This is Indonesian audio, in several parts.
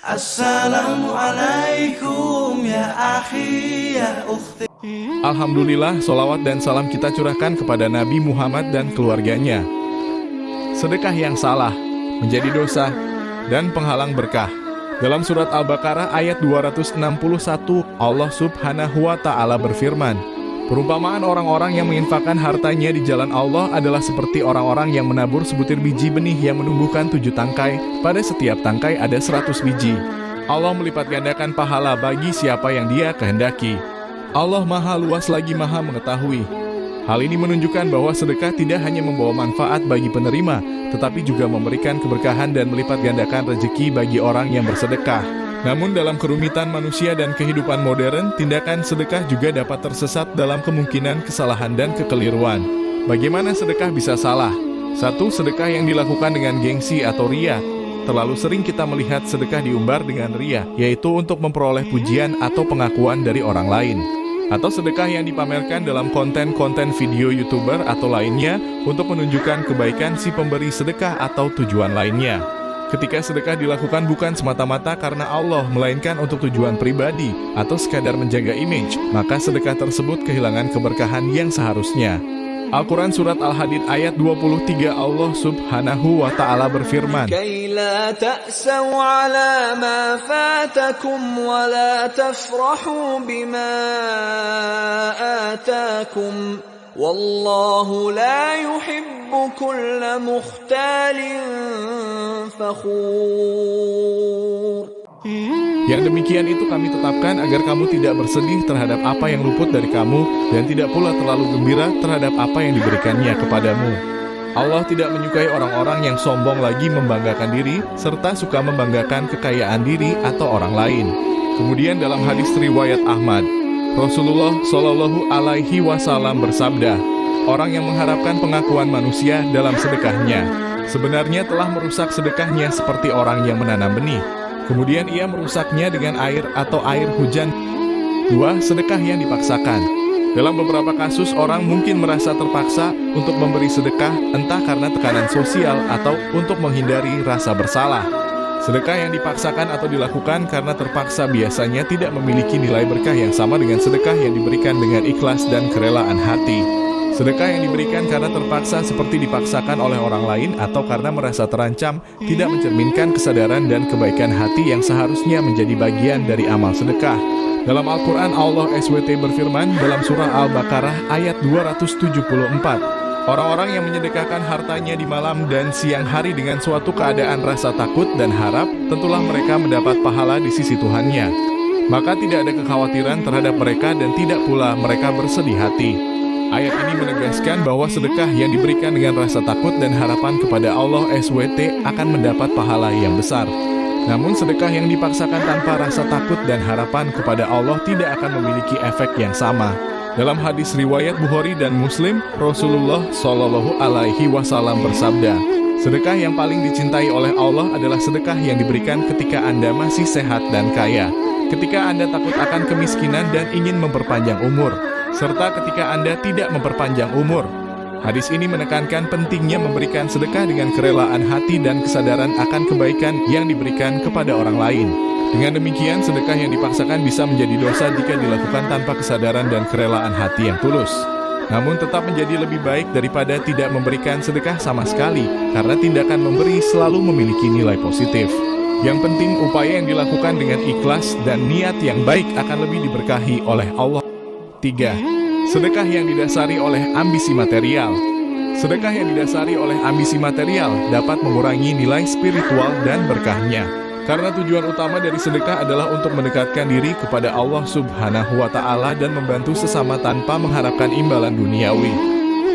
Assalamualaikum ya akhi ya ukhti. Alhamdulillah, sholawat dan salam kita curahkan kepada Nabi Muhammad dan keluarganya. Sedekah yang salah menjadi dosa dan penghalang berkah. Dalam surat Al-Baqarah ayat 261, Allah Subhanahu wa Ta'ala berfirman, perumpamaan orang-orang yang menginfakkan hartanya di jalan Allah adalah seperti orang-orang yang menabur sebutir biji benih yang menumbuhkan 7 tangkai. Pada setiap tangkai ada 100 biji. Allah melipat gandakan pahala bagi siapa yang Dia kehendaki. Allah Maha Luas lagi Maha Mengetahui. Hal ini menunjukkan bahwa sedekah tidak hanya membawa manfaat bagi penerima, tetapi juga memberikan keberkahan dan melipat gandakan rezeki bagi orang yang bersedekah. Namun dalam kerumitan manusia dan kehidupan modern, tindakan sedekah juga dapat tersesat dalam kemungkinan kesalahan dan kekeliruan. Bagaimana sedekah bisa salah? 1. Sedekah yang dilakukan dengan gengsi atau riya. Terlalu sering kita melihat sedekah diumbar dengan riya, yaitu untuk memperoleh pujian atau pengakuan dari orang lain. Atau sedekah yang dipamerkan dalam konten-konten video YouTuber atau lainnya untuk menunjukkan kebaikan si pemberi sedekah atau tujuan lainnya. Ketika sedekah dilakukan bukan semata-mata karena Allah, melainkan untuk tujuan pribadi atau sekadar menjaga image, maka sedekah tersebut kehilangan keberkahan yang seharusnya. Al-Quran Surat Al-Hadid ayat 23, Allah Subhanahu wa Ta'ala berfirman, كَيْ لَا تَأْسَوْا عَلَى مَا فَاتَكُمْ وَلَا تَفْرَحُوا بِمَا آتَاكُمْ وَاللَّهُ لَا يُحِبُّ كُلَّ مُخْتَالٍ فَخُورٍ. Yang demikian itu kami tetapkan agar kamu tidak bersedih terhadap apa yang luput dari kamu dan tidak pula terlalu gembira terhadap apa yang diberikannya kepadamu. Allah tidak menyukai orang-orang yang sombong lagi membanggakan diri serta suka membanggakan kekayaan diri atau orang lain. Kemudian dalam hadis riwayat Ahmad, Rasulullah Shallallahu Alaihi Wasallam bersabda, orang yang mengharapkan pengakuan manusia dalam sedekahnya sebenarnya telah merusak sedekahnya seperti orang yang menanam benih. Kemudian ia merusaknya dengan air atau air hujan. 2. Sedekah yang dipaksakan. Dalam beberapa kasus orang mungkin merasa terpaksa untuk memberi sedekah entah karena tekanan sosial atau untuk menghindari rasa bersalah. Sedekah yang dipaksakan atau dilakukan karena terpaksa biasanya tidak memiliki nilai berkah yang sama dengan sedekah yang diberikan dengan ikhlas dan kerelaan hati. Sedekah yang diberikan karena terpaksa seperti dipaksakan oleh orang lain atau karena merasa terancam, tidak mencerminkan kesadaran dan kebaikan hati yang seharusnya menjadi bagian dari amal sedekah. Dalam Al-Quran, Allah SWT berfirman dalam surah Al-Baqarah ayat 274, orang-orang yang menyedekahkan hartanya di malam dan siang hari dengan suatu keadaan rasa takut dan harap, tentulah mereka mendapat pahala di sisi Tuhannya. Maka tidak ada kekhawatiran terhadap mereka dan tidak pula mereka bersedih hati. Ayat ini menegaskan bahwa sedekah yang diberikan dengan rasa takut dan harapan kepada Allah SWT akan mendapat pahala yang besar. Namun sedekah yang dipaksakan tanpa rasa takut dan harapan kepada Allah tidak akan memiliki efek yang sama. Dalam hadis riwayat Bukhari dan Muslim, Rasulullah Shallallahu Alaihi Wasallam bersabda, sedekah yang paling dicintai oleh Allah adalah sedekah yang diberikan ketika Anda masih sehat dan kaya, ketika Anda takut akan kemiskinan dan ingin memperpanjang umur, serta ketika Anda tidak memperpanjang umur. Hadis ini menekankan pentingnya memberikan sedekah dengan kerelaan hati dan kesadaran akan kebaikan yang diberikan kepada orang lain. Dengan demikian, sedekah yang dipaksakan bisa menjadi dosa jika dilakukan tanpa kesadaran dan kerelaan hati yang tulus. Namun tetap menjadi lebih baik daripada tidak memberikan sedekah sama sekali, karena tindakan memberi selalu memiliki nilai positif. Yang penting, upaya yang dilakukan dengan ikhlas dan niat yang baik akan lebih diberkahi oleh Allah. 3. Sedekah yang didasari oleh ambisi material. Sedekah yang didasari oleh ambisi material dapat mengurangi nilai spiritual dan berkahnya. Karena tujuan utama dari sedekah adalah untuk mendekatkan diri kepada Allah Subhanahu wa Ta'ala dan membantu sesama tanpa mengharapkan imbalan duniawi.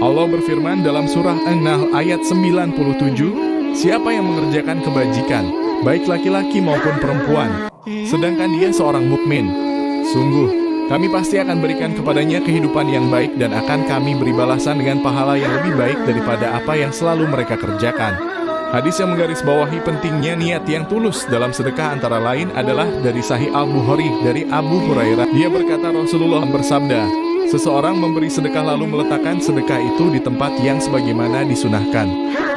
Allah berfirman dalam surah An-Nahl ayat 97, siapa yang mengerjakan kebajikan, baik laki-laki maupun perempuan, sedangkan dia seorang mukmin, sungguh kami pasti akan berikan kepadanya kehidupan yang baik dan akan kami beri balasan dengan pahala yang lebih baik daripada apa yang selalu mereka kerjakan. Hadis yang menggarisbawahi pentingnya niat yang tulus dalam sedekah antara lain adalah dari Sahih Al-Bukhari dari Abu Hurairah. Dia berkata Rasulullah bersabda, Seseorang memberi sedekah lalu meletakkan sedekah itu di tempat yang sebagaimana disunahkan.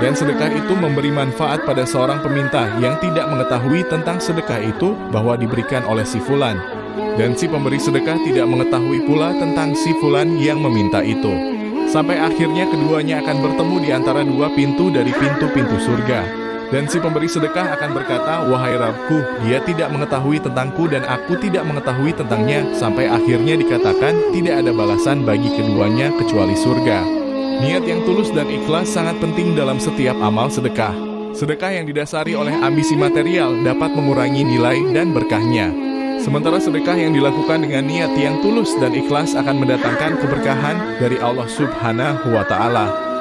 Dan sedekah itu memberi manfaat pada seorang peminta yang tidak mengetahui tentang sedekah itu bahwa diberikan oleh si fulan. Dan si pemberi sedekah tidak mengetahui pula tentang si fulan yang meminta itu. Sampai akhirnya keduanya akan bertemu di antara dua pintu dari pintu-pintu surga. Dan si pemberi sedekah akan berkata, "Wahai Rabbku, dia tidak mengetahui tentangku dan aku tidak mengetahui tentangnya." Sampai akhirnya dikatakan tidak ada balasan bagi keduanya kecuali surga. Niat yang tulus dan ikhlas sangat penting dalam setiap amal sedekah. Sedekah yang didasari oleh ambisi material dapat mengurangi nilai dan berkahnya. Sementara sedekah yang dilakukan dengan niat yang tulus dan ikhlas akan mendatangkan keberkahan dari Allah Subhanahu wa Ta'ala.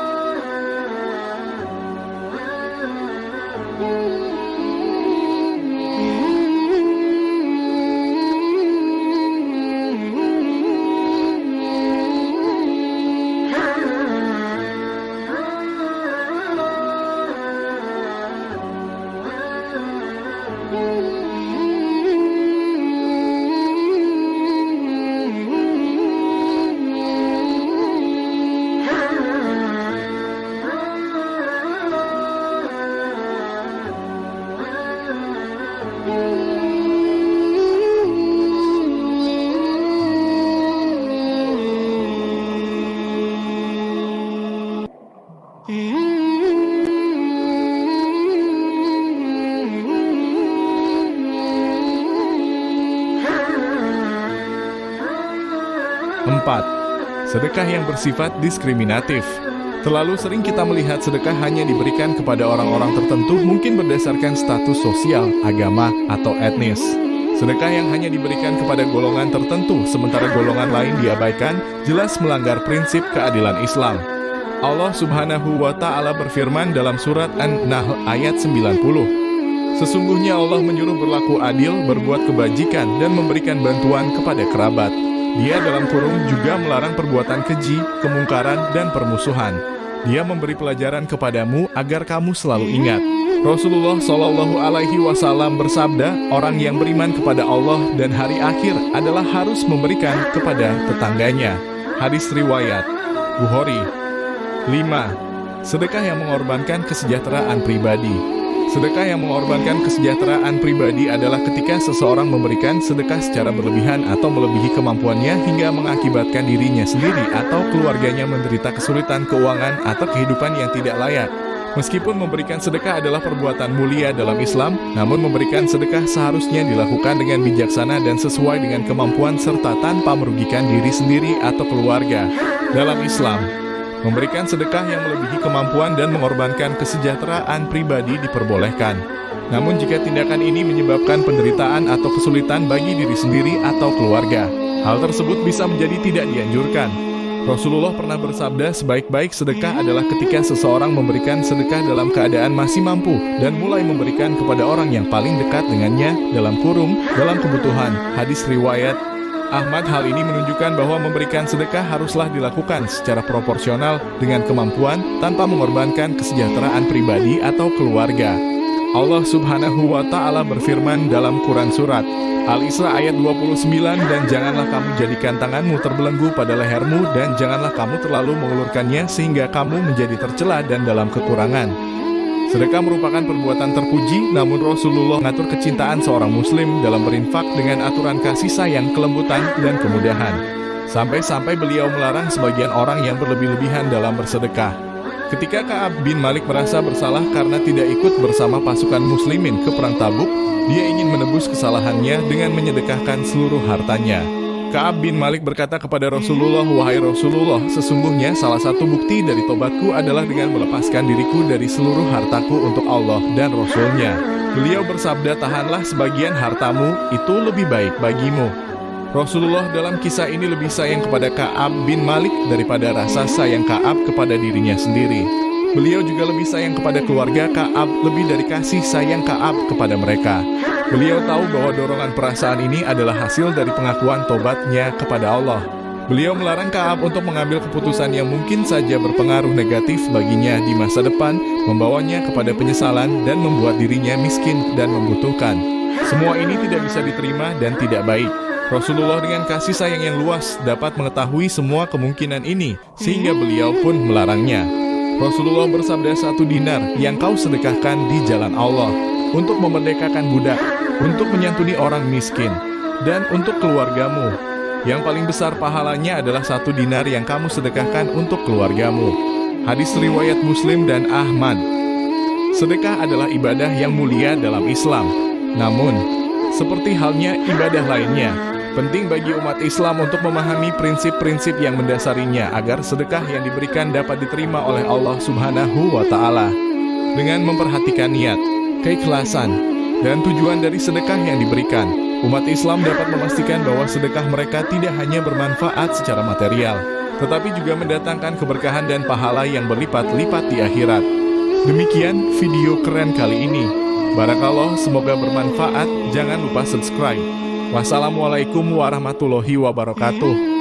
Empat, sedekah yang bersifat diskriminatif. Terlalu sering kita melihat sedekah hanya diberikan kepada orang-orang tertentu, mungkin berdasarkan status sosial, agama, atau etnis. Sedekah yang hanya diberikan kepada golongan tertentu, sementara golongan lain diabaikan, jelas melanggar prinsip keadilan Islam. Allah Subhanahu wa Ta'ala berfirman dalam surat An-Nahl ayat 90. Sesungguhnya Allah menyuruh berlaku adil, berbuat kebajikan, dan memberikan bantuan kepada kerabat. Dia dalam kurung juga melarang perbuatan keji, kemungkaran, dan permusuhan. Dia memberi pelajaran kepadamu agar kamu selalu ingat. Rasulullah Shallallahu Alaihi Wasallam bersabda, orang yang beriman kepada Allah dan hari akhir adalah harus memberikan kepada tetangganya. Hadis riwayat Bukhari. 5. Sedekah yang mengorbankan kesejahteraan pribadi. Sedekah yang mengorbankan kesejahteraan pribadi adalah ketika seseorang memberikan sedekah secara berlebihan atau melebihi kemampuannya hingga mengakibatkan dirinya sendiri atau keluarganya menderita kesulitan keuangan atau kehidupan yang tidak layak. Meskipun memberikan sedekah adalah perbuatan mulia dalam Islam, namun memberikan sedekah seharusnya dilakukan dengan bijaksana dan sesuai dengan kemampuan serta tanpa merugikan diri sendiri atau keluarga. Dalam Islam, memberikan sedekah yang melebihi kemampuan dan mengorbankan kesejahteraan pribadi diperbolehkan. Namun jika tindakan ini menyebabkan penderitaan atau kesulitan bagi diri sendiri atau keluarga, hal tersebut bisa menjadi tidak dianjurkan. Rasulullah pernah bersabda, sebaik-baik sedekah adalah ketika seseorang memberikan sedekah dalam keadaan masih mampu dan mulai memberikan kepada orang yang paling dekat dengannya dalam kebutuhan. Hadis riwayat Ahmad. Hal ini menunjukkan bahwa memberikan sedekah haruslah dilakukan secara proporsional dengan kemampuan tanpa mengorbankan kesejahteraan pribadi atau keluarga. Allah Subhanahu wa Ta'ala berfirman dalam Quran Surat Al-Isra ayat 29, dan janganlah kamu jadikan tanganmu terbelenggu pada lehermu dan janganlah kamu terlalu mengulurkannya sehingga kamu menjadi tercela dan dalam kekurangan. Sedekah merupakan perbuatan terpuji, namun Rasulullah mengatur kecintaan seorang muslim dalam berinfak dengan aturan kasih sayang, kelembutan, dan kemudahan. Sampai-sampai beliau melarang sebagian orang yang berlebih-lebihan dalam bersedekah. Ketika Ka'ab bin Malik merasa bersalah karena tidak ikut bersama pasukan muslimin ke perang Tabuk, dia ingin menebus kesalahannya dengan menyedekahkan seluruh hartanya. Ka'ab bin Malik berkata kepada Rasulullah, "Wahai Rasulullah, sesungguhnya salah satu bukti dari tobatku adalah dengan melepaskan diriku dari seluruh hartaku untuk Allah dan Rasul-Nya." Beliau bersabda, "Tahanlah sebagian hartamu, itu lebih baik bagimu." Rasulullah dalam kisah ini lebih sayang kepada Ka'ab bin Malik daripada rasa sayang Ka'ab kepada dirinya sendiri. Beliau juga lebih sayang kepada keluarga Ka'ab lebih dari kasih sayang Ka'ab kepada mereka. Beliau tahu bahwa dorongan perasaan ini adalah hasil dari pengakuan tobatnya kepada Allah. Beliau melarang Ka'ab untuk mengambil keputusan yang mungkin saja berpengaruh negatif baginya di masa depan, membawanya kepada penyesalan dan membuat dirinya miskin dan membutuhkan. Semua ini tidak bisa diterima dan tidak baik. Rasulullah dengan kasih sayang yang luas dapat mengetahui semua kemungkinan ini, sehingga beliau pun melarangnya. Rasulullah bersabda, 1 dinar yang kau sedekahkan di jalan Allah, untuk memerdekakan budak, untuk menyantuni orang miskin, dan untuk keluargamu. Yang paling besar pahalanya adalah 1 dinar yang kamu sedekahkan untuk keluargamu. Hadis riwayat Muslim dan Ahmad. Sedekah adalah ibadah yang mulia dalam Islam. Namun, seperti halnya ibadah lainnya, penting bagi umat Islam untuk memahami prinsip-prinsip yang mendasarinya agar sedekah yang diberikan dapat diterima oleh Allah Subhanahu wa Ta'ala. Dengan memperhatikan niat, keikhlasan, dan tujuan dari sedekah yang diberikan, umat Islam dapat memastikan bahwa sedekah mereka tidak hanya bermanfaat secara material, tetapi juga mendatangkan keberkahan dan pahala yang berlipat-lipat di akhirat. Demikian video keren kali ini. Barakallah, semoga bermanfaat. Jangan lupa subscribe. Wassalamualaikum warahmatullahi wabarakatuh.